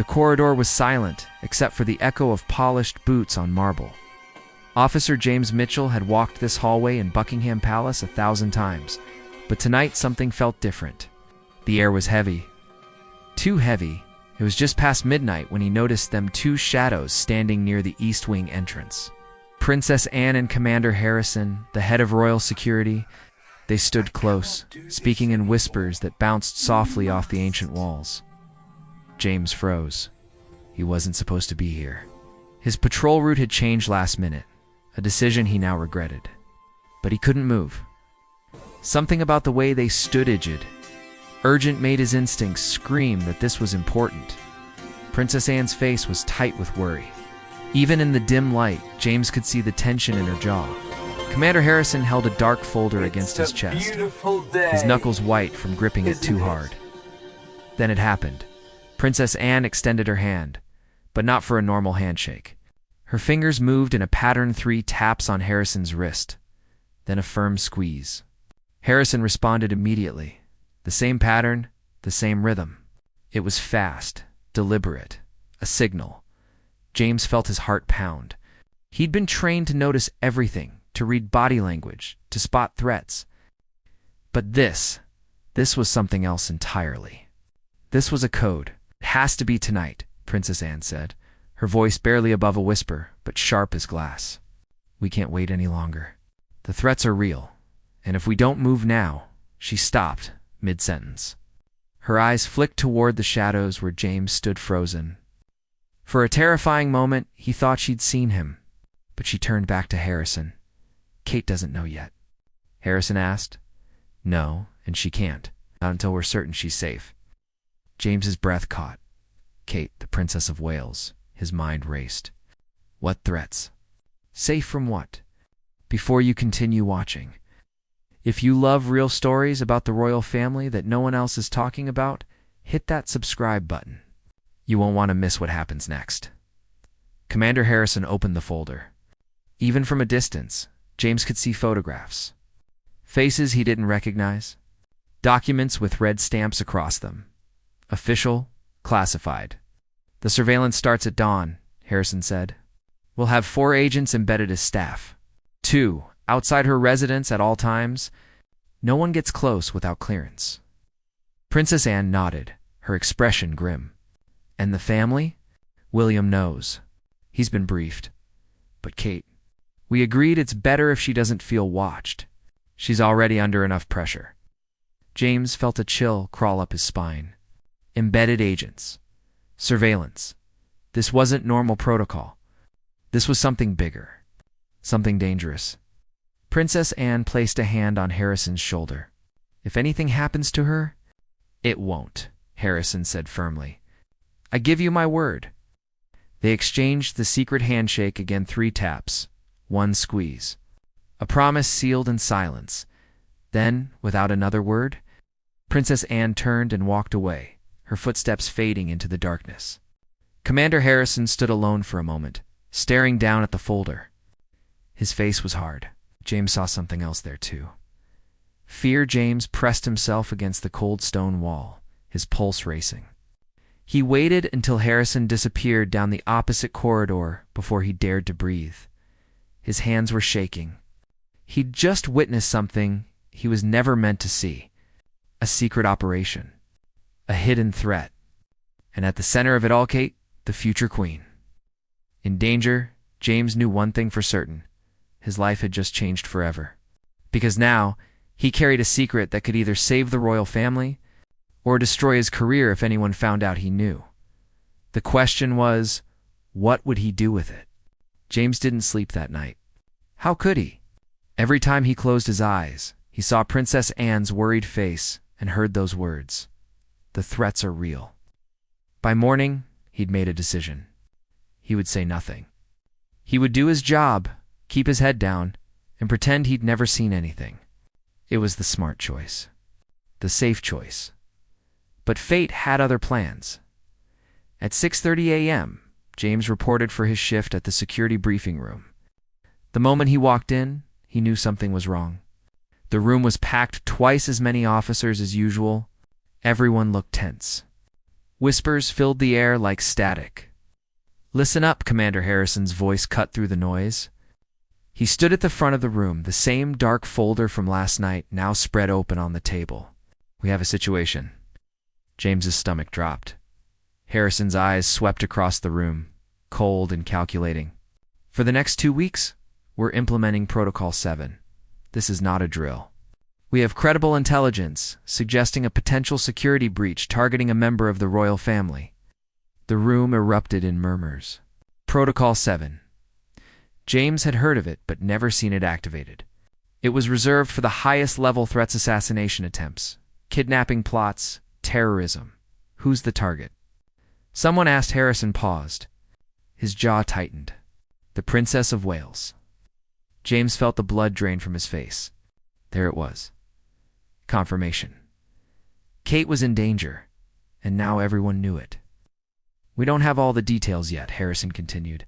The corridor was silent, except for the echo of polished boots on marble. Officer James Mitchell had walked this hallway in Buckingham Palace 1,000 times, but tonight something felt different. The air was heavy. Too heavy. It was just past midnight when he noticed them two shadows standing near the East Wing entrance. Princess Anne and Commander Harrison, the head of royal security, they stood close, speaking in whispers that bounced softly off the ancient walls. James froze. He wasn't supposed to be here. His patrol route had changed last minute, a decision he now regretted. But he couldn't move. Something about the way they stood urgent made his instincts scream that this was important. Princess Anne's face was tight with worry. Even in the dim light, James could see the tension in her jaw. Commander Harrison held a dark folder against his chest, his knuckles white from gripping it too hard. Then it happened. Princess Anne extended her hand, but not for a normal handshake. Her fingers moved in a pattern 3 taps on Harrison's wrist, then a firm squeeze. Harrison responded immediately. The same pattern, the same rhythm. It was fast, deliberate, a signal. James felt his heart pound. He'd been trained to notice everything, to read body language, to spot threats. But this was something else entirely. This was a code. It has to be tonight, Princess Anne said, her voice barely above a whisper, but sharp as glass. We can't wait any longer. The threats are real, and if we don't move now— She stopped, mid-sentence. Her eyes flicked toward the shadows where James stood frozen. For a terrifying moment, he thought she'd seen him, but she turned back to Harrison. Kate doesn't know yet. Harrison asked. No, and she can't, not until we're certain she's safe. James's breath caught. Kate, the Princess of Wales. His mind raced. What threats? Safe from what? Before you continue watching, if you love real stories about the royal family that no one else is talking about, hit that subscribe button. You won't want to miss what happens next. Commander Harrison opened the folder. Even from a distance, James could see photographs. Faces he didn't recognize. Documents with red stamps across them. Official, classified. The surveillance starts at dawn, Harrison said. We'll have 4 agents embedded as staff. 2 outside her residence at all times. No one gets close without clearance. Princess Anne nodded, her expression grim. And the family? William knows. He's been briefed. But Kate, we agreed it's better if she doesn't feel watched. She's already under enough pressure. James felt a chill crawl up his spine. Embedded agents. Surveillance. This wasn't normal protocol. This was something bigger. Something dangerous. Princess Anne placed a hand on Harrison's shoulder. If anything happens to her— It won't, Harrison said firmly. I give you my word. They exchanged the secret handshake again 3 taps, 1 squeeze. A promise sealed in silence. Then, without another word, Princess Anne turned and walked away, her footsteps fading into the darkness. Commander Harrison stood alone for a moment, staring down at the folder. His face was hard. James saw something else there too. Fear. James pressed himself against the cold stone wall, his pulse racing. He waited until Harrison disappeared down the opposite corridor before he dared to breathe. His hands were shaking. He'd just witnessed something he was never meant to see. A secret operation. A hidden threat. And at the center of it all, Kate, the future queen. In danger, James knew one thing for certain. His life had just changed forever. Because now, he carried a secret that could either save the royal family or destroy his career if anyone found out he knew. The question was, what would he do with it? James didn't sleep that night. How could he? Every time he closed his eyes, he saw Princess Anne's worried face and heard those words. The threats are real. By morning, he'd made a decision. He would say nothing. He would do his job, keep his head down, and pretend he'd never seen anything. It was the smart choice. The safe choice. But fate had other plans. At 6:30 a.m., James reported for his shift at the security briefing room. The moment he walked in, he knew something was wrong. The room was packed, twice as many officers as usual. Everyone looked tense. Whispers filled the air like static. "Listen up," Commander Harrison's voice cut through the noise. He stood at the front of the room, the same dark folder from last night now spread open on the table. "We have a situation." James's stomach dropped. Harrison's eyes swept across the room, cold and calculating. "For the next 2 weeks, we're implementing Protocol 7. This is not a drill. We have credible intelligence suggesting a potential security breach targeting a member of the royal family." The room erupted in murmurs. Protocol 7. James had heard of it but never seen it activated. It was reserved for the highest level threats: assassination attempts, kidnapping plots, terrorism. Who's the target? Someone asked. Harrison paused. His jaw tightened. The Princess of Wales. James felt the blood drain from his face. There it was. Confirmation. Kate was in danger, and now everyone knew it. "We don't have all the details yet," Harrison continued,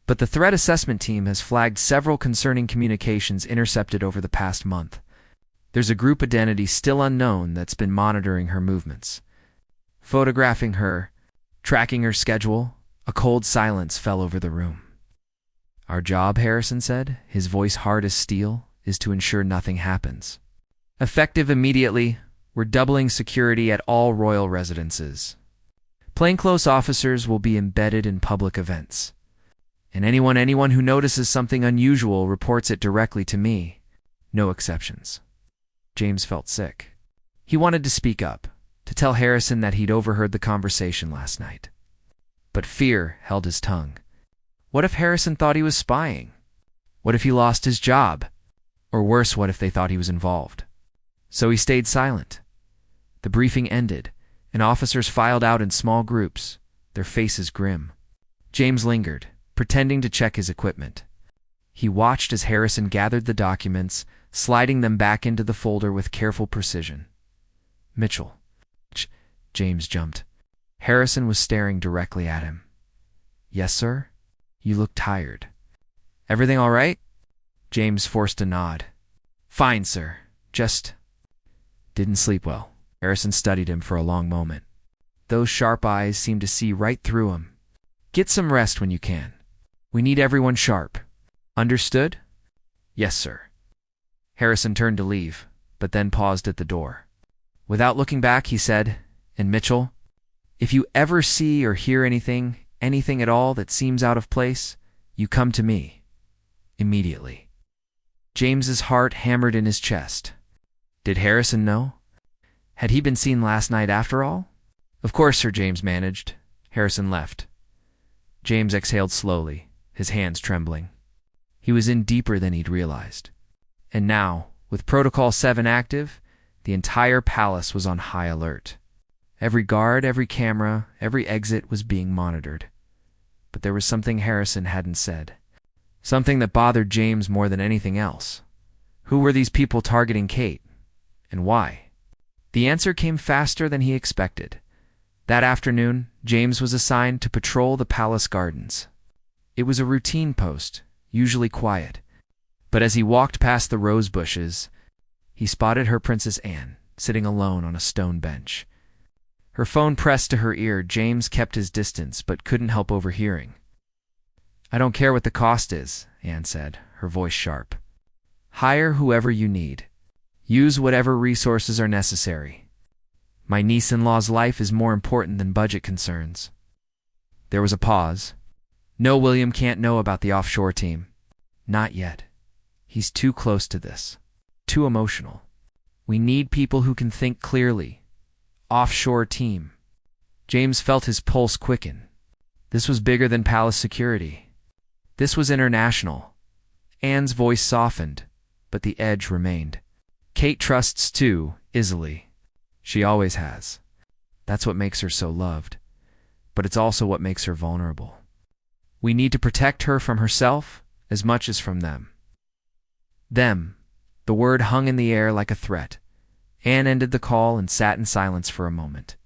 "but the threat assessment team has flagged several concerning communications intercepted over the past month. There's a group identity still unknown that's been monitoring her movements, photographing her, tracking her schedule." A cold silence fell over the room. "Our job," Harrison said, his voice hard as steel, "is to ensure nothing happens. Effective immediately, we're doubling security at all royal residences. Plainclothes officers will be embedded in public events. And anyone who notices something unusual reports it directly to me. No exceptions." James felt sick. He wanted to speak up, to tell Harrison that he'd overheard the conversation last night. But fear held his tongue. What if Harrison thought he was spying? What if he lost his job? Or worse, what if they thought he was involved? So he stayed silent. The briefing ended, and officers filed out in small groups, their faces grim. James lingered, pretending to check his equipment. He watched as Harrison gathered the documents, sliding them back into the folder with careful precision. "Mitchell." James jumped. Harrison was staring directly at him. "Yes, sir? You look tired." "Everything all right?" James forced a nod. "Fine, sir. Just didn't sleep well." Harrison studied him for a long moment. Those sharp eyes seemed to see right through him. "Get some rest when you can. We need everyone sharp. Understood?" "Yes, sir." Harrison turned to leave, but then paused at the door. Without looking back, he said, "And Mitchell, if you ever see or hear anything at all that seems out of place, you come to me. Immediately." James's heart hammered in his chest. Did Harrison know? Had he been seen last night after all? "Of course, Sir," James managed. Harrison left. James exhaled slowly, his hands trembling. He was in deeper than he'd realized. And now, with Protocol 7 active, the entire palace was on high alert. Every guard, every camera, every exit was being monitored. But there was something Harrison hadn't said. Something that bothered James more than anything else. Who were these people targeting Kate? And why? The answer came faster than he expected. That afternoon, James was assigned to patrol the palace gardens. It was a routine post, usually quiet. But as he walked past the rose bushes, he spotted Her Princess Anne, sitting alone on a stone bench. Her phone pressed to her ear. James kept his distance, but couldn't help overhearing. "I don't care what the cost is," Anne said, her voice sharp. "Hire whoever you need. Use whatever resources are necessary. My niece-in-law's life is more important than budget concerns." There was a pause. "No, William can't know about the offshore team. Not yet. He's too close to this. Too emotional. We need people who can think clearly. Offshore team." James felt his pulse quicken. This was bigger than palace security. This was international. Anne's voice softened, but the edge remained. "Kate trusts too, easily. She always has. That's what makes her so loved. But it's also what makes her vulnerable. We need to protect her from herself as much as from them." Them. The word hung in the air like a threat. Anne ended the call and sat in silence for a moment.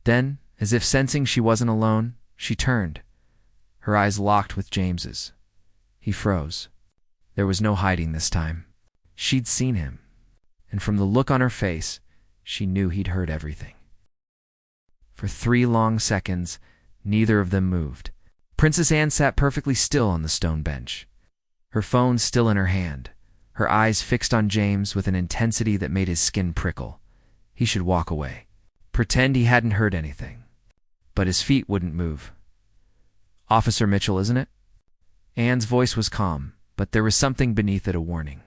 Then, as if sensing she wasn't alone, she turned. Her eyes locked with James's. He froze. There was no hiding this time. She'd seen him, and from the look on her face, she knew he'd heard everything. For 3 long seconds, neither of them moved. Princess Anne sat perfectly still on the stone bench, her phone still in her hand, her eyes fixed on James with an intensity that made his skin prickle. He should walk away, pretend he hadn't heard anything. But his feet wouldn't move. "Officer Mitchell, isn't it?" Anne's voice was calm, but there was something beneath it, a warning.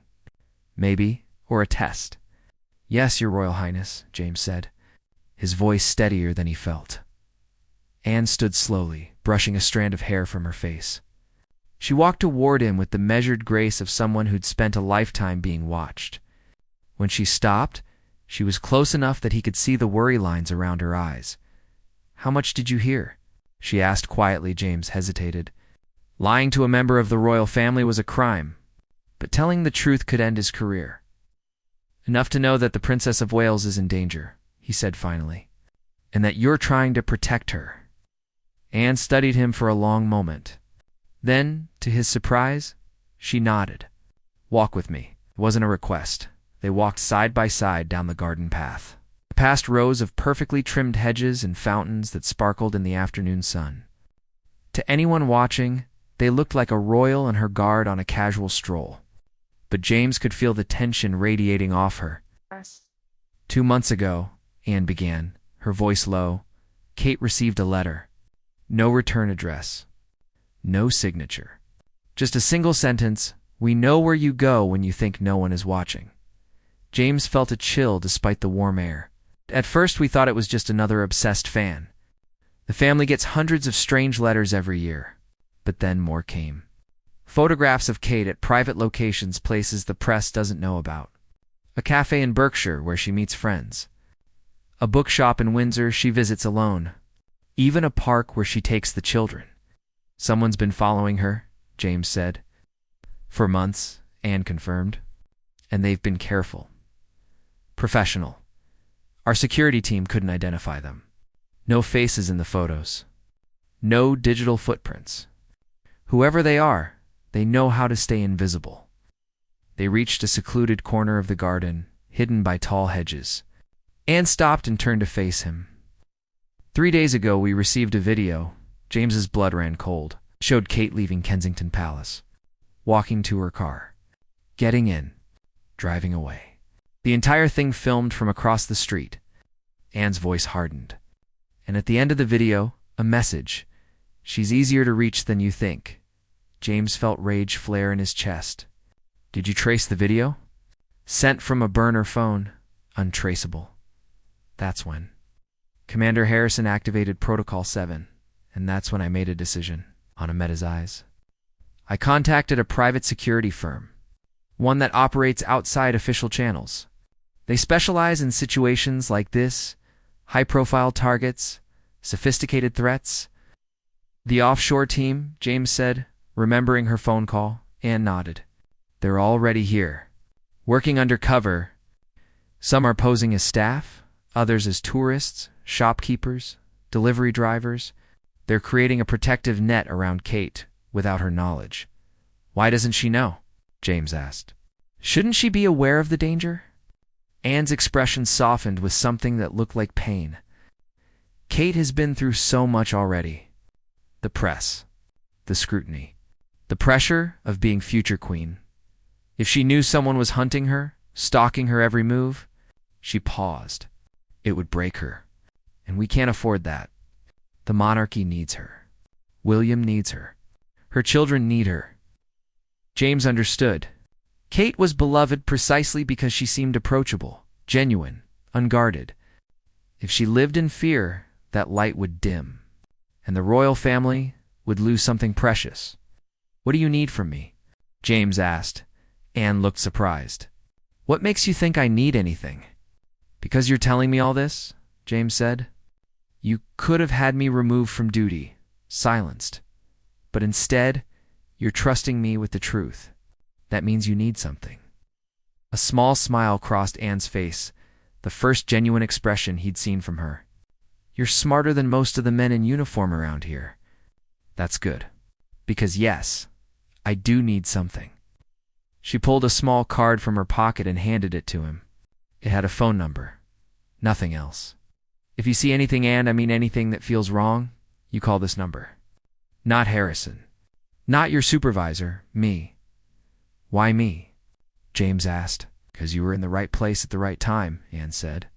Maybe, or a test. "Yes, Your Royal Highness," James said, his voice steadier than he felt. Anne stood slowly, brushing a strand of hair from her face. She walked toward him with the measured grace of someone who'd spent a lifetime being watched. When she stopped, she was close enough that he could see the worry lines around her eyes. "How much did you hear?" she asked quietly. James hesitated. Lying to a member of the royal family was a crime, but telling the truth could end his career. "Enough to know that the Princess of Wales is in danger," he said finally, "and that you're trying to protect her." Anne studied him for a long moment. Then, to his surprise, she nodded. "Walk with me." It wasn't a request. They walked side by side down the garden path, past rows of perfectly trimmed hedges and fountains that sparkled in the afternoon sun. To anyone watching, they looked like a royal and her guard on a casual stroll. But James could feel the tension radiating off her. 2 months ago, Anne began, her voice low, Kate received a letter. No return address. No signature. Just a single sentence, "We know where you go when you think no one is watching." James felt a chill despite the warm air. "At first we thought it was just another obsessed fan. The family gets hundreds of strange letters every year." But then more came. Photographs of Kate at private locations, places the press doesn't know about. A cafe in Berkshire where she meets friends. A bookshop in Windsor she visits alone. Even a park where she takes the children. "Someone's been following her," James said. "For months," Anne confirmed. "And they've been careful. Professional. Our security team couldn't identify them. No faces in the photos. No digital footprints. Whoever they are, they know how to stay invisible." They reached a secluded corner of the garden, hidden by tall hedges. Anne stopped and turned to face him. 3 days ago we received a video. James's blood ran cold. Showed Kate leaving Kensington Palace, walking to her car, getting in, driving away. The entire thing filmed from across the street. Anne's voice hardened. And at the end of the video, a message. "She's easier to reach than you think." James felt rage flare in his chest. "Did you trace the video?" "Sent from a burner phone. Untraceable." That's when Commander Harrison activated Protocol 7, and that's when I made a decision. Anna met his eyes. "I contacted a private security firm, one that operates outside official channels. They specialize in situations like this, high-profile targets, sophisticated threats." "The offshore team," James said, remembering her phone call. Anne nodded. "They're already here, working undercover. Some are posing as staff, others as tourists, shopkeepers, delivery drivers. They're creating a protective net around Kate without her knowledge." "Why doesn't she know?" James asked. "Shouldn't she be aware of the danger?" Anne's expression softened with something that looked like pain. "Kate has been through so much already. The press, the scrutiny, the pressure of being future queen. If she knew someone was hunting her, stalking her every move," she paused, "it would break her. And we can't afford that. The monarchy needs her. William needs her. Her children need her." James understood. Kate was beloved precisely because she seemed approachable, genuine, unguarded. If she lived in fear, that light would dim, and the royal family would lose something precious. "What do you need from me?" James asked. Anne looked surprised. "What makes you think I need anything?" "Because you're telling me all this," James said. "You could have had me removed from duty, silenced. But instead, you're trusting me with the truth. That means you need something." A small smile crossed Anne's face, the first genuine expression he'd seen from her. "You're smarter than most of the men in uniform around here." "That's good. Because yes, I do need something." She pulled a small card from her pocket and handed it to him. It had a phone number. Nothing else. If you see anything, and I mean anything that feels wrong, you call this number. Not Harrison. Not your supervisor, me. Why me? James asked. Because you were in the right place at the right time, Anne said.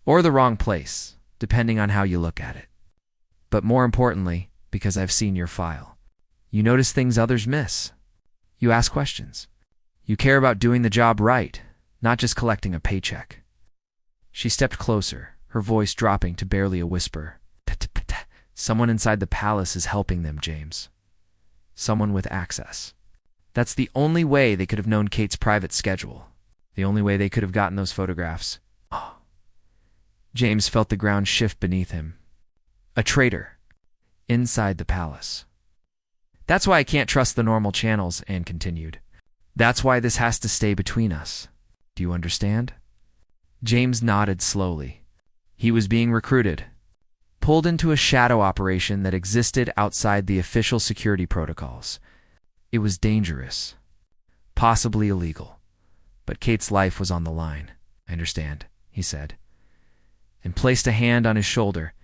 Or the wrong place, depending on how you look at it. But more importantly, because I've seen your file. You notice things others miss. You ask questions. You care about doing the job right, not just collecting a paycheck. She stepped closer, her voice dropping to barely a whisper. Someone inside the palace is helping them, James. Someone with access. That's the only way they could have known Kate's private schedule. The only way they could have gotten those photographs. Oh. James felt the ground shift beneath him. A traitor. Inside the palace. That's why I can't trust the normal channels, Anne continued. That's why this has to stay between us. Do you understand? James nodded slowly. He was being recruited. Pulled into a shadow operation that existed outside the official security protocols. It was dangerous. Possibly illegal. But Kate's life was on the line. I understand, he said. And placed a hand on his shoulder,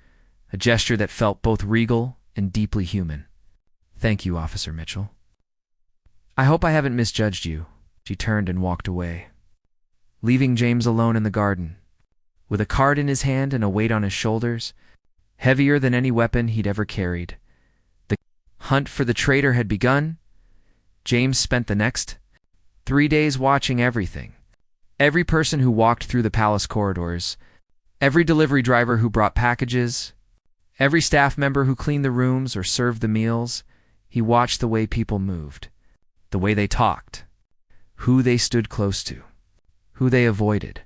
a gesture that felt both regal and deeply human. Thank you, Officer Mitchell. I hope I haven't misjudged you. She turned and walked away, leaving James alone in the garden, with a card in his hand and a weight on his shoulders, heavier than any weapon he'd ever carried. The hunt for the traitor had begun. James spent the next 3 days watching everything. Every person who walked through the palace corridors, every delivery driver who brought packages, every staff member who cleaned the rooms or served the meals. He watched the way people moved, the way they talked, who they stood close to, who they avoided,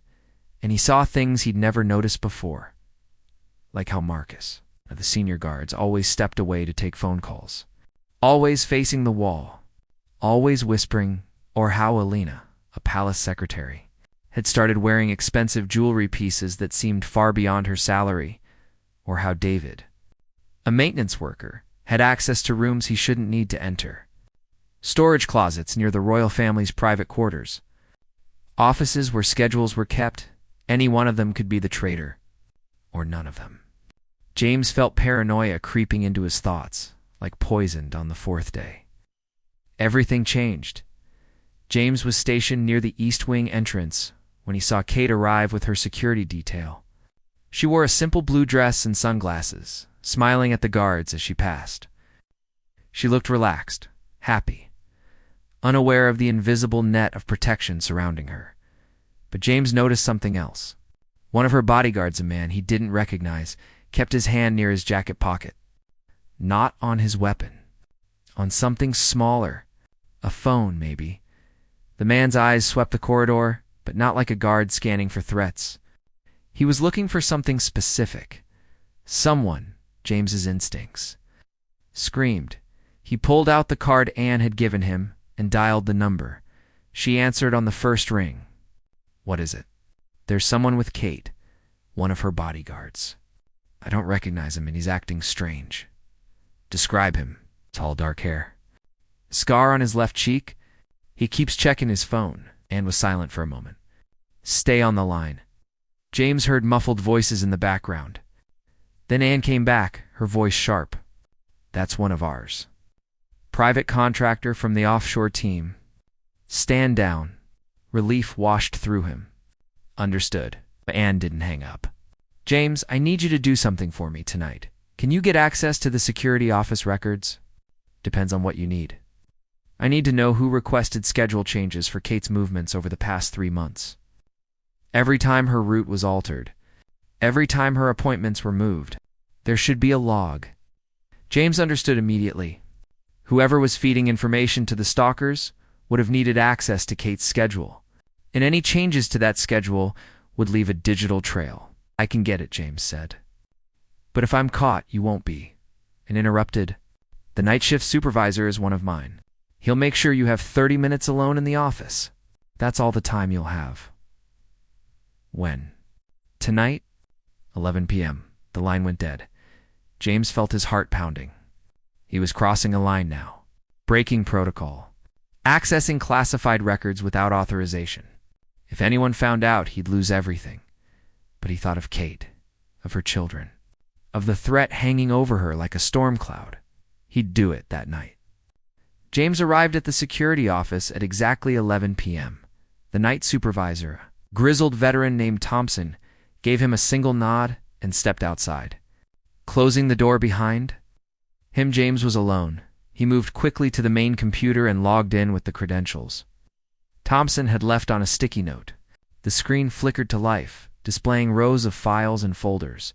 and he saw things he'd never noticed before, like how Marcus, the senior guards, always stepped away to take phone calls, always facing the wall, always whispering, or how Alina, a palace secretary, had started wearing expensive jewelry pieces that seemed far beyond her salary, or how David, a maintenance worker, had access to rooms he shouldn't need to enter, storage closets near the royal family's private quarters, offices where schedules were kept. Any one of them could be the traitor, or none of them. James felt paranoia creeping into his thoughts, like poisoned on the 4th day. Everything changed. James was stationed near the East Wing entrance when he saw Kate arrive with her security detail. She wore a simple blue dress and sunglasses, smiling at the guards as she passed. She looked relaxed, happy, unaware of the invisible net of protection surrounding her. But James noticed something else. One of her bodyguards, a man he didn't recognize, kept his hand near his jacket pocket. Not on his weapon. On something smaller. A phone, maybe. The man's eyes swept the corridor, but not like a guard scanning for threats. He was looking for something specific. Someone, James's instincts, screamed. He pulled out the card Anne had given him and dialed the number. She answered on the first ring. What is it? There's someone with Kate, one of her bodyguards. I don't recognize him and he's acting strange. Describe him. Tall, dark hair. Scar on his left cheek. He keeps checking his phone. Anne was silent for a moment. Stay on the line. James heard muffled voices in the background. Then Anne came back, her voice sharp. That's one of ours. Private contractor from the offshore team. Stand down. Relief washed through him. Understood. But Anne didn't hang up. James, I need you to do something for me tonight. Can you get access to the security office records? Depends on what you need. I need to know who requested schedule changes for Kate's movements over the past 3 months. Every time her route was altered, every time her appointments were moved, there should be a log. James understood immediately. Whoever was feeding information to the stalkers would have needed access to Kate's schedule, and any changes to that schedule would leave a digital trail. I can get it, James said. But if I'm caught, you won't be. And interrupted. The night shift supervisor is one of mine. He'll make sure you have 30 minutes alone in the office. That's all the time you'll have. When? Tonight? 11 p.m. The line went dead. James felt his heart pounding. He was crossing a line now. Breaking protocol. Accessing classified records without authorization. If anyone found out, he'd lose everything. But he thought of Kate, of her children, of the threat hanging over her like a storm cloud. He'd do it that night. James arrived at the security office at exactly 11 p.m. The night supervisor, a grizzled veteran named Thompson, gave him a single nod and stepped outside. Closing the door behind him, James was alone. He moved quickly to the main computer and logged in with the credentials Thompson had left on a sticky note. The screen flickered to life, displaying rows of files and folders.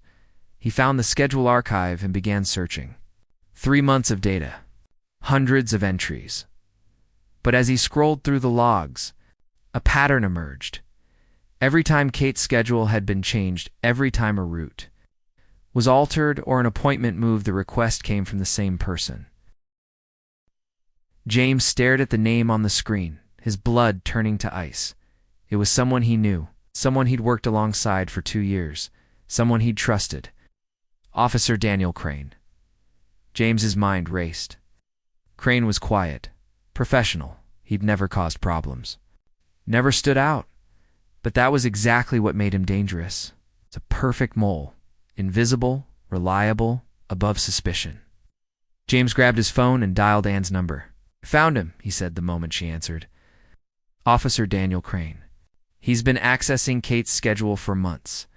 He found the schedule archive and began searching. 3 months of data. Hundreds of entries. But as he scrolled through the logs, a pattern emerged. Every time Kate's schedule had been changed, every time a route was altered or an appointment moved, the request came from the same person. James stared at the name on the screen, his blood turning to ice. It was someone he knew, someone he'd worked alongside for 2 years, someone he'd trusted. Officer Daniel Crane. James's mind raced. Crane was quiet, professional. He'd never caused problems. Never stood out. But that was exactly what made him dangerous. It's a perfect mole. Invisible, reliable, above suspicion. James grabbed his phone and dialed Anne's number. "Found him," he said the moment she answered. "Officer Daniel Crane. He's been accessing Kate's schedule for months."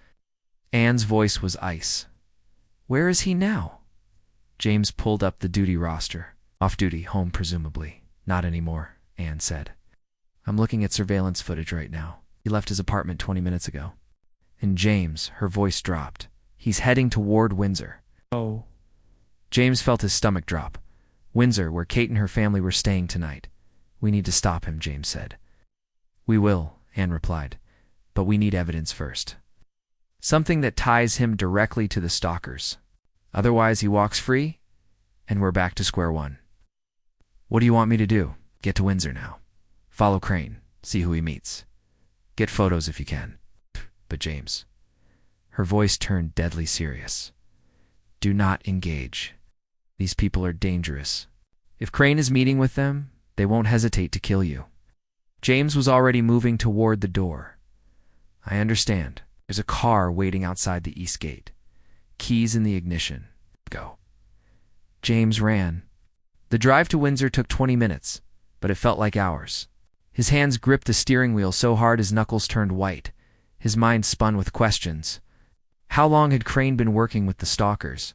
Anne's voice was ice. "Where is he now?" James pulled up the duty roster. "Off duty, home presumably." "Not anymore," Anne said. "I'm looking at surveillance footage right now. He left his apartment 20 minutes ago." And James, her voice dropped. "He's heading toward Windsor." "Oh." James felt his stomach drop. "Windsor, where Kate and her family were staying tonight. We need to stop him," James said. "We will," Anne replied. "But we need evidence first. Something that ties him directly to the stalkers. Otherwise, he walks free, and we're back to square one." "What do you want me to do?" "Get to Windsor now. Follow Crane. See who he meets. Get photos if you can." "But James." Her voice turned deadly serious. "Do not engage. These people are dangerous. If Crane is meeting with them, they won't hesitate to kill you." James was already moving toward the door. "I understand. There's a car waiting outside the east gate. Keys in the ignition. Go." James ran. The drive to Windsor took 20 minutes, but it felt like hours. His hands gripped the steering wheel so hard his knuckles turned white. His mind spun with questions. How long had Crane been working with the stalkers?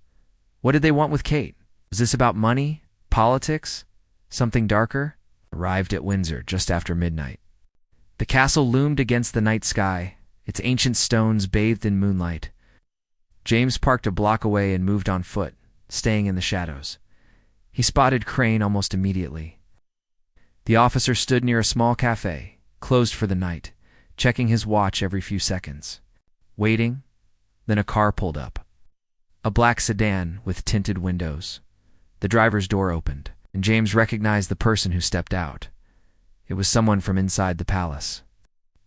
What did they want with Kate? Was this about money? Politics? Something darker? Arrived at Windsor just after midnight. The castle loomed against the night sky, its ancient stones bathed in moonlight. James parked a block away and moved on foot, staying in the shadows. He spotted Crane almost immediately. The officer stood near a small cafe, closed for the night, checking his watch every few seconds. Waiting, then a car pulled up. A black sedan with tinted windows. The driver's door opened, and James recognized the person who stepped out. It was someone from inside the palace.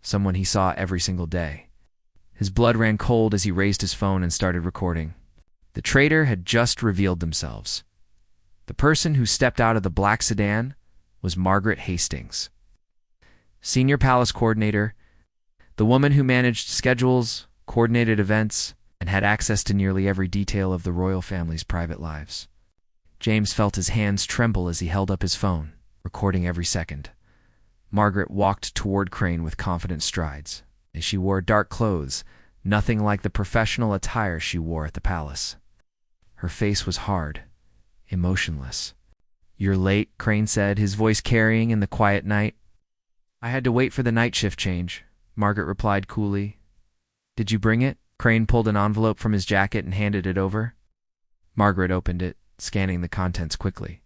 Someone he saw every single day. His blood ran cold as he raised his phone and started recording. The traitor had just revealed themselves. The person who stepped out of the black sedan was Margaret Hastings, senior palace coordinator, the woman who managed schedules, coordinated events, and had access to nearly every detail of the royal family's private lives. James felt his hands tremble as he held up his phone, recording every second. Margaret walked toward Crane with confident strides. She wore dark clothes, nothing like the professional attire she wore at the palace. Her face was hard, emotionless. "You're late," Crane said, his voice carrying in the quiet night. "I had to wait for the night shift change," Margaret replied coolly. "Did you bring it?" Crane pulled an envelope from his jacket and handed it over. Margaret opened it, scanning the contents quickly.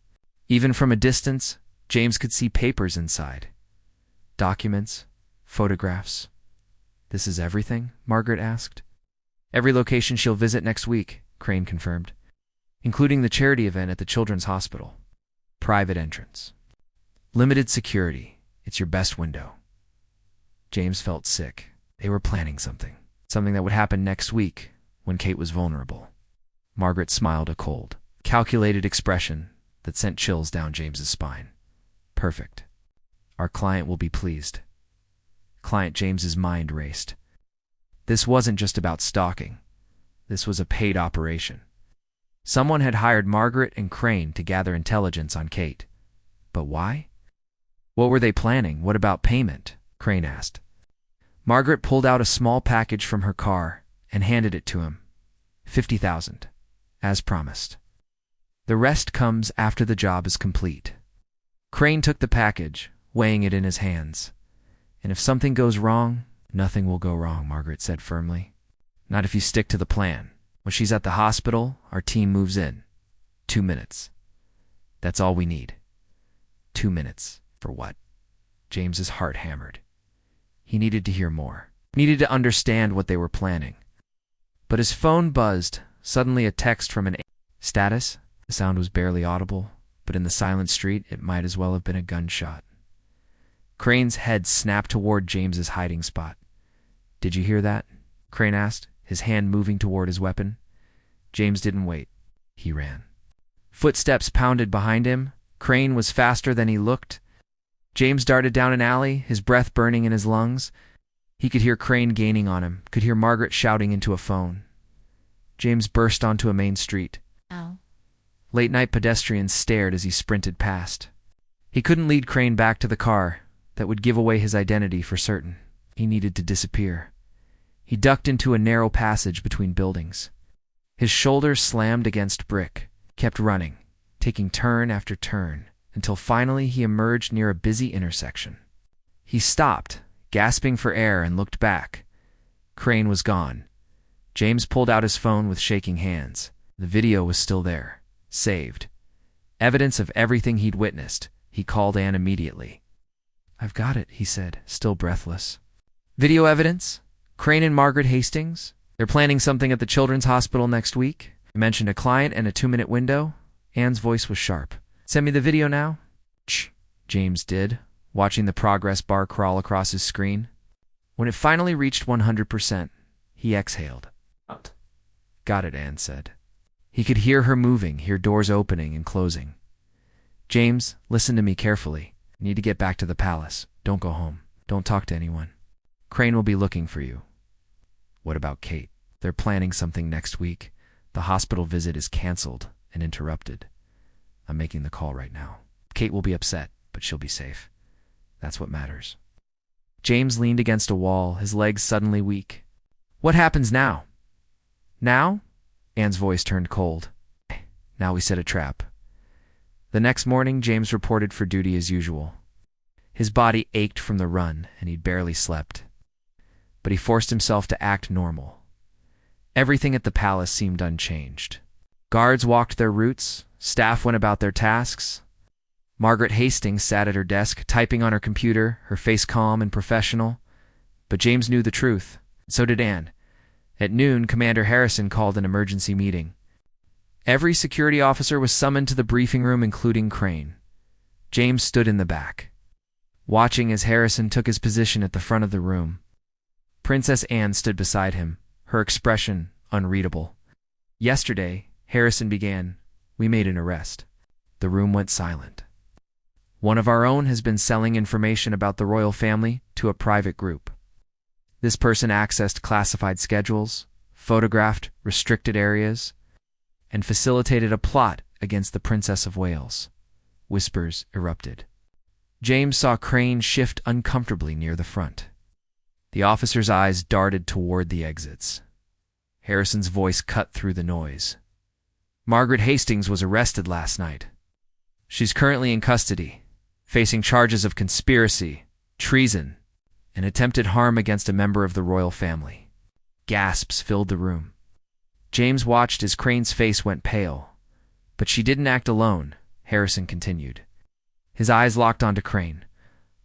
Even from a distance, James could see papers inside. Documents, photographs. "This is everything?" Margaret asked. "Every location she'll visit next week," Crane confirmed, "including the charity event at the children's hospital. Private entrance. Limited security. It's your best window." James felt sick. They were planning something. Something that would happen next week, when Kate was vulnerable. Margaret smiled a cold, calculated expression that sent chills down James's spine. "Perfect. Our client will be pleased." Client James's mind raced. This wasn't just about stalking. This was a paid operation. Someone had hired Margaret and Crane to gather intelligence on Kate. But why? What were they planning? What about payment? Crane asked. Margaret pulled out a small package from her car and handed it to him. 50,000, as promised. The rest comes after the job is complete. Crane took the package, weighing it in his hands. And if something goes wrong, nothing will go wrong, Margaret said firmly. Not if you stick to the plan. When she's at the hospital, our team moves in. 2 minutes. That's all we need. 2 minutes. For what? James's heart hammered. He needed to hear more. Needed to understand what they were planning. But his phone buzzed. Suddenly a text from an status. The sound was barely audible, but in the silent street, it might as well have been a gunshot. Crane's head snapped toward James's hiding spot. Did you hear that? Crane asked, his hand moving toward his weapon. James didn't wait. He ran. Footsteps pounded behind him. Crane was faster than he looked. James darted down an alley, his breath burning in his lungs. He could hear Crane gaining on him, could hear Margaret shouting into a phone. James burst onto a main street. Ow. Late-night pedestrians stared as he sprinted past. He couldn't lead Crane back to the car. That would give away his identity for certain. He needed to disappear. He ducked into a narrow passage between buildings. His shoulders slammed against brick, kept running, taking turn after turn, until finally he emerged near a busy intersection. He stopped, gasping for air, and looked back. Crane was gone. James pulled out his phone with shaking hands. The video was still there, saved. Evidence of everything he'd witnessed. He called Anne immediately. I've got it, he said, still breathless. Video evidence? Crane and Margaret Hastings? They're planning something at the Children's Hospital next week. You mentioned a client and a 2-minute window. Anne's voice was sharp. Send me the video now? Shh, James did, watching the progress bar crawl across his screen. When it finally reached 100%, he exhaled. Got it, Anne said. He could hear her moving, hear doors opening and closing. James, listen to me carefully. I need to get back to the palace. Don't go home. Don't talk to anyone. Crane will be looking for you. What about Kate? They're planning something next week. The hospital visit is canceled and interrupted. I'm making the call right now. Kate will be upset, but she'll be safe. That's what matters. James leaned against a wall, his legs suddenly weak. What happens now? Now? Anne's voice turned cold. Now we set a trap. The next morning, James reported for duty as usual. His body ached from the run, and he'd barely slept. But he forced himself to act normal. Everything at the palace seemed unchanged. Guards walked their routes, staff went about their tasks. Margaret Hastings sat at her desk, typing on her computer, her face calm and professional. But James knew the truth. So did Anne. At noon, Commander Harrison called an emergency meeting. Every security officer was summoned to the briefing room, including Crane. James stood in the back, watching as Harrison took his position at the front of the room. Princess Anne stood beside him, her expression unreadable. Yesterday, Harrison began, we made an arrest. The room went silent. One of our own has been selling information about the royal family to a private group. This person accessed classified schedules, photographed restricted areas, and facilitated a plot against the Princess of Wales. Whispers erupted. James saw Crane shift uncomfortably near the front. The officer's eyes darted toward the exits. Harrison's voice cut through the noise. Margaret Hastings was arrested last night. She's currently in custody, facing charges of conspiracy, treason, and attempted harm against a member of the royal family. Gasps filled the room. James watched as Crane's face went pale. But she didn't act alone, Harrison continued. His eyes locked onto Crane.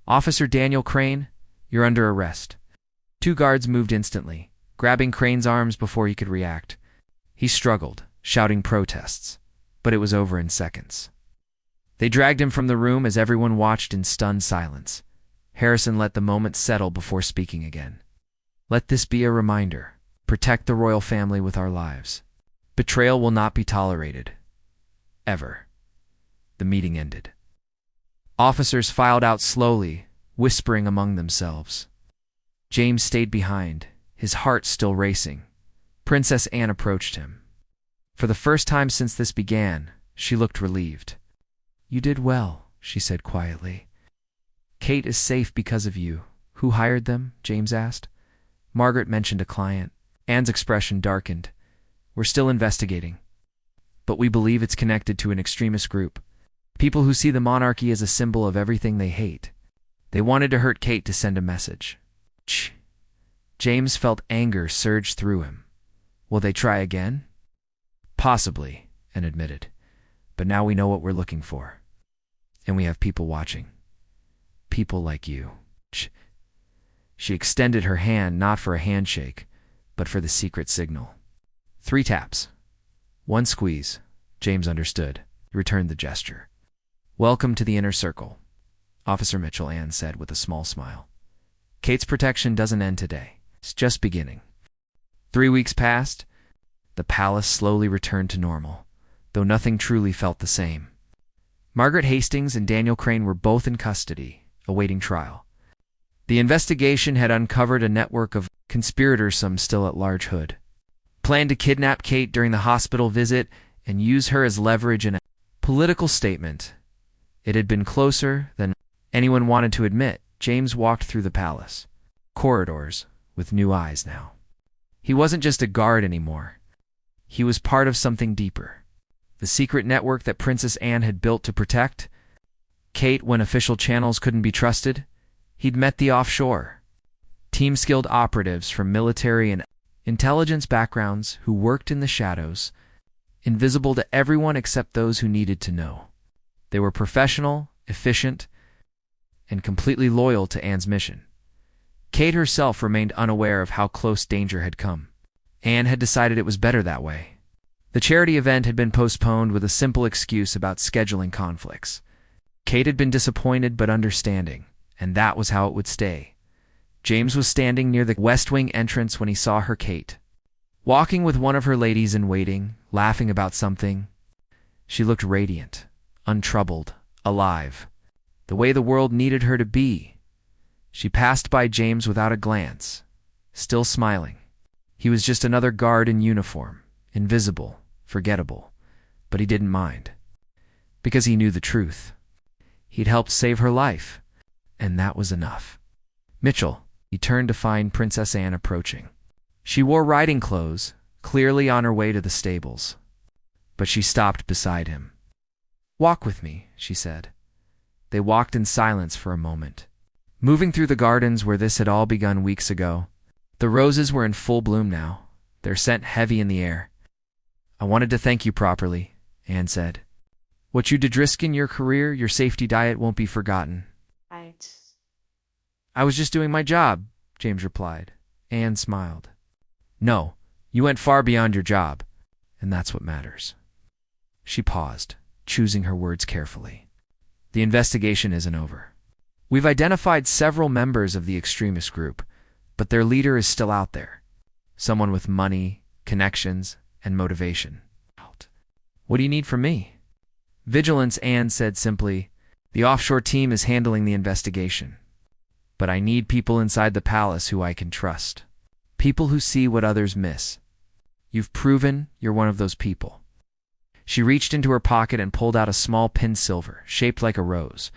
Officer Daniel Crane, you're under arrest. 2 guards moved instantly, grabbing Crane's arms before he could react. He struggled, shouting protests, but it was over in seconds. They dragged him from the room as everyone watched in stunned silence. Harrison let the moment settle before speaking again. Let this be a reminder. Protect the royal family with our lives. Betrayal will not be tolerated. Ever. The meeting ended. Officers filed out slowly, whispering among themselves. James stayed behind, his heart still racing. Princess Anne approached him. For the first time since this began, she looked relieved. "You did well," she said quietly. "Kate is safe because of you." "Who hired them?" James asked. Margaret mentioned a client. Anne's expression darkened. "We're still investigating, but we believe it's connected to an extremist group. People who see the monarchy as a symbol of everything they hate. They wanted to hurt Kate to send a message." James felt anger surge through him. "Will they try again?" "Possibly," Anne admitted. "But now we know what we're looking for. And we have people watching. People like you." She extended her hand not for a handshake, but for the secret signal. 3 taps. 1 squeeze. James understood. He returned the gesture. "Welcome to the inner circle," Officer Mitchell, Anne said with a small smile. "Kate's protection doesn't end today. It's just beginning." 3 weeks passed. The palace slowly returned to normal, though nothing truly felt the same. Margaret Hastings and Daniel Crane were both in custody, awaiting trial. The investigation had uncovered a network of conspirators, some still at large, who'd planned to kidnap Kate during the hospital visit and use her as leverage in a political statement. It had been closer than anyone wanted to admit. James walked through the palace corridors with new eyes now. He wasn't just a guard anymore. He was part of something deeper. The secret network that Princess Anne had built to protect Kate when official channels couldn't be trusted. He'd met the offshore, team-skilled operatives from military and intelligence backgrounds who worked in the shadows, invisible to everyone except those who needed to know. They were professional, efficient, and completely loyal to Anne's mission. Kate herself remained unaware of how close danger had come. Anne had decided it was better that way. The charity event had been postponed with a simple excuse about scheduling conflicts. Kate had been disappointed but understanding, and that was how it would stay. James was standing near the West Wing entrance when he saw her, Kate, walking with one of her ladies in waiting, laughing about something. She looked radiant, untroubled, alive, the way the world needed her to be. She passed by James without a glance, still smiling. He was just another guard in uniform, invisible, forgettable, but he didn't mind, because he knew the truth. He'd helped save her life, and that was enough. "Mitchell," he turned to find Princess Anne approaching. She wore riding clothes, clearly on her way to the stables. But she stopped beside him. "Walk with me," she said. They walked in silence for a moment, moving through the gardens where this had all begun weeks ago. The roses were in full bloom now, their scent heavy in the air. "I wanted to thank you properly," Anne said. "What you did risk in your career, your safety diet won't be forgotten." "I was just doing my job," James replied. Anne smiled. "No, you went far beyond your job, and that's what matters." She paused, choosing her words carefully. "The investigation isn't over. We've identified several members of the extremist group, but their leader is still out there. Someone with money, connections, and motivation." "What do you need from me?" "Vigilance," Anne said simply. "The offshore team is handling the investigation. But I need people inside the palace who I can trust. People who see what others miss. You've proven you're one of those people." She reached into her pocket and pulled out a small pinned silver, shaped like a rose.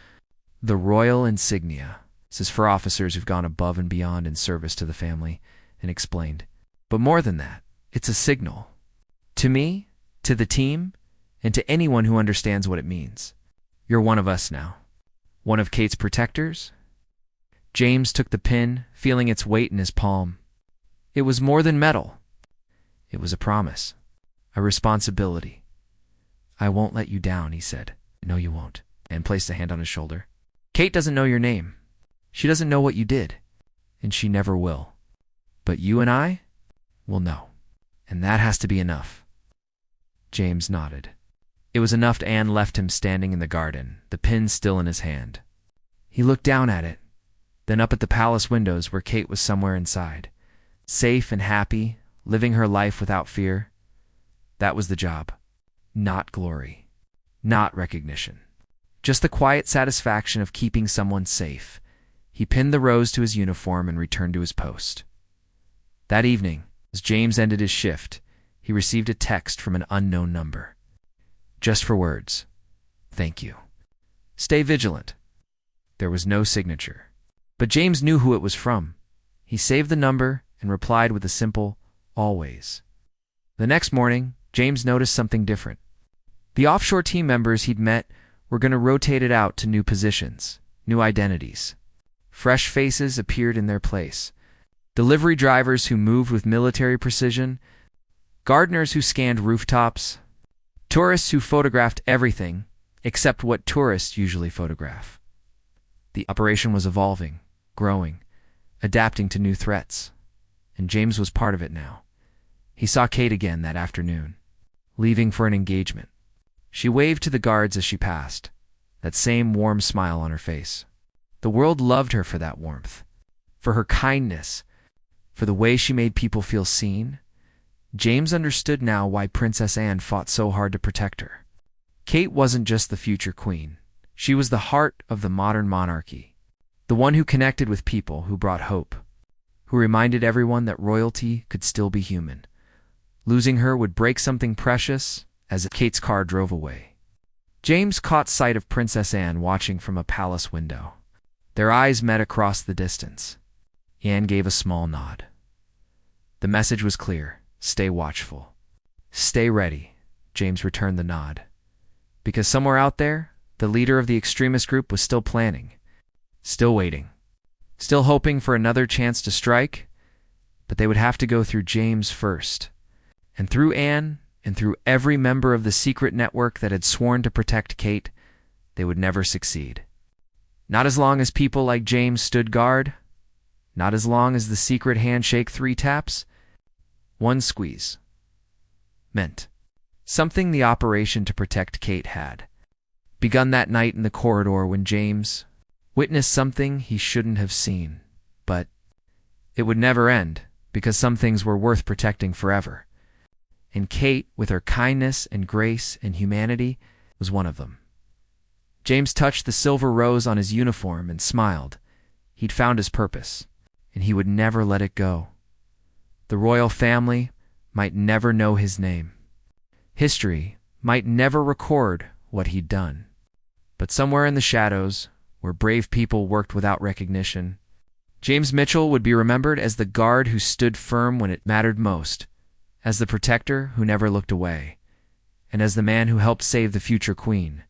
"The royal insignia. This is for officers who've gone above and beyond in service to the family," and explained. "But more than that, it's a signal. To me, to the team, and to anyone who understands what it means. You're one of us now. One of Kate's protectors." James took the pin, feeling its weight in his palm. It was more than metal. It was a promise, a responsibility. "I won't let you down," he said. "No, you won't," and placed a hand on his shoulder. "Kate doesn't know your name. She doesn't know what you did, and she never will. But you and I will know, and that has to be enough." James nodded. It was enough. Anne left him standing in the garden, the pin still in his hand. He looked down at it, then up at the palace windows where Kate was somewhere inside, safe and happy, living her life without fear. That was the job. Not glory. Not recognition. Just the quiet satisfaction of keeping someone safe. He pinned the rose to his uniform and returned to his post. That evening, As James ended his shift, he received a text from an unknown number. Just for words. Thank you. Stay vigilant. There was no signature. But James knew who it was from. He saved the number and replied with a simple, always. The next morning, James noticed something different. The offshore team members he'd met were going to rotate it out to new positions, new identities. Fresh faces appeared in their place. Delivery drivers who moved with military precision, gardeners who scanned rooftops, tourists who photographed everything except what tourists usually photograph. The operation was evolving, growing, adapting to new threats, and James was part of it now. He saw Kate again that afternoon, leaving for an engagement. She waved to the guards as she passed, that same warm smile on her face. The world loved her for that warmth, for her kindness, for the way she made people feel seen. James understood now why Princess Anne fought so hard to protect her. Kate wasn't just the future queen. She was the heart of the modern monarchy, the one who connected with people, who brought hope, who reminded everyone that royalty could still be human. Losing her would break something precious, as Kate's car drove away. James caught sight of Princess Anne watching from a palace window. Their eyes met across the distance. Anne gave a small nod. The message was clear. Stay watchful. Stay ready. James returned the nod. Because somewhere out there, the leader of the extremist group was still planning, still waiting, still hoping for another chance to strike, but they would have to go through James first, and through Anne, and through every member of the secret network that had sworn to protect Kate. They would never succeed. Not as long as people like James stood guard, not as long as the secret handshake 3 taps, 1 squeeze, meant something. The operation to protect Kate had begun that night in the corridor when James witnessed something he shouldn't have seen. But it would never end, because some things were worth protecting forever. And Kate, with her kindness and grace and humanity, was one of them. James touched the silver rose on his uniform and smiled. He'd found his purpose, and he would never let it go. The royal family might never know his name. History might never record what he'd done. But somewhere in the shadows, where brave people worked without recognition, James Mitchell would be remembered as the guard who stood firm when it mattered most, as the protector who never looked away, and as the man who helped save the future queen.